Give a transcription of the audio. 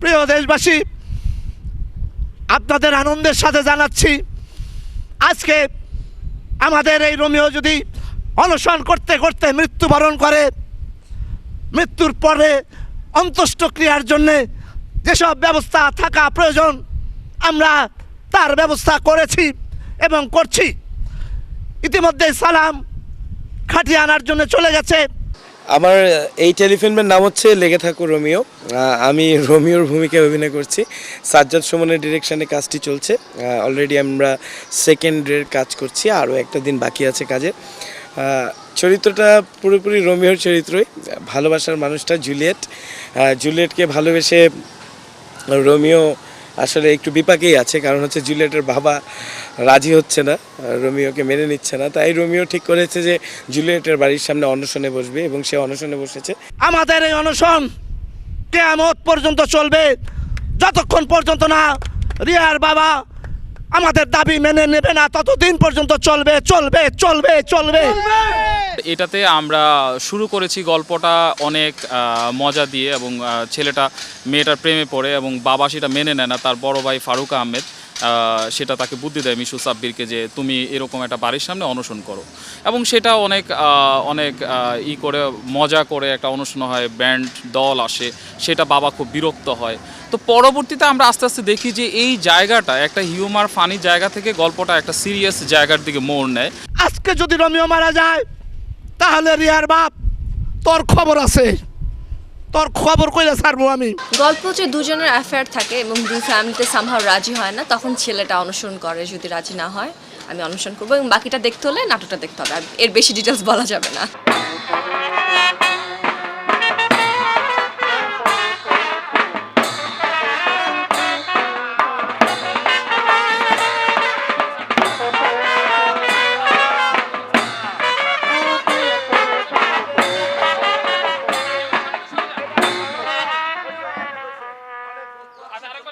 প্রিয় দেশবাসী, আপনাদের আনন্দের সাথে জানাচ্ছি, আজকে আমাদের এই রোমিও যদি অনশন করতে করতে মৃত্যুবরণ করে, মৃত্যুর পরে অন্ত্যেষ্টিক্রিয়ার জন্যে যেসব ব্যবস্থা থাকা প্রয়োজন আমরা তার ব্যবস্থা করেছি এবং করছি। ইতিমধ্যে সালাম খাটিয়ে আনার জন্য চলে গেছে। আমার এই টেলিফিল্মের নাম হচ্ছে লেগে থাকো রোমিও। আমি রোমিওর ভূমিকায় অভিনয় করছি। সাজ্জাদ সুমনের ডিরেকশনে কাজটি চলছে। অলরেডি আমরা সেকেন্ডের কাজ করছি, আরও একটা দিন বাকি আছে কাজে। চরিত্রটা পুরোপুরি রোমিওর চরিত্রই। ভালোবাসার মানুষটা জুলিয়েটকে ভালোবেসে রোমিও আসলে একটু বিপাকেই আছে, কারণ হচ্ছে জুলিয়েটের বাবা রাজি হচ্ছে না, রোমিওকে মেনে নিচ্ছে না। তাই রোমিও ঠিক করেছে যে জুলিয়েটের বাড়ির সামনে অনশনে বসবে এবং সে অনশনে বসেছে। আমাদের এই অনশন কিয়ামত পর্যন্ত চলবে, যতক্ষণ পর্যন্ত না রিয়ার বাবা আমাদের দাবি মেনে নেবে না, ততদিন পর্যন্ত চলবে চলবে চলবে চলবে। এটাতে আমরা শুরু করেছি গল্পটা অনেক মজা দিয়ে, এবং ছেলেটা মেয়েটার প্রেমে পড়ে এবং বাবা সেটা মেনে নেয় না। তার বড় ভাই ফারুক আহমেদ সেটা তাকে বুদ্ধি দেয় মিশু সাব্বিরকে যে তুমি এরকম একটা বাড়ির সামনে অনশন করো, এবং সেটা অনেক অনেক করে মজা করে একটা অনশন হয়, ব্যান্ড দল আসে, সেটা বাবা খুব বিরক্ত হয়। তো পরবর্তীতে আমরা আস্তে আস্তে দেখি যে এই জায়গাটা একটা হিউমার ফানি জায়গা থেকে গল্পটা একটা সিরিয়াস জায়গার দিকে মোড় নেয়। আজকে যদি রোমিও মারা যায় তাহলে রিয়ার বাপ তোর খবর আছে, তোর খবর কইলে ছাড়বো আমি। গল্প যে দুজনের অ্যাফেয়ার থাকে এবং দুই ফ্যামিলিতে সামহাও রাজি হয় না, তখন ছেলেটা অনুসরণ করে। যদি রাজি না হয় আমি অনুসরণ করবো, এবং বাকিটা দেখতে হলে নাটকটা দেখতে হবে, এর বেশি ডিটেলস বলা যাবে না।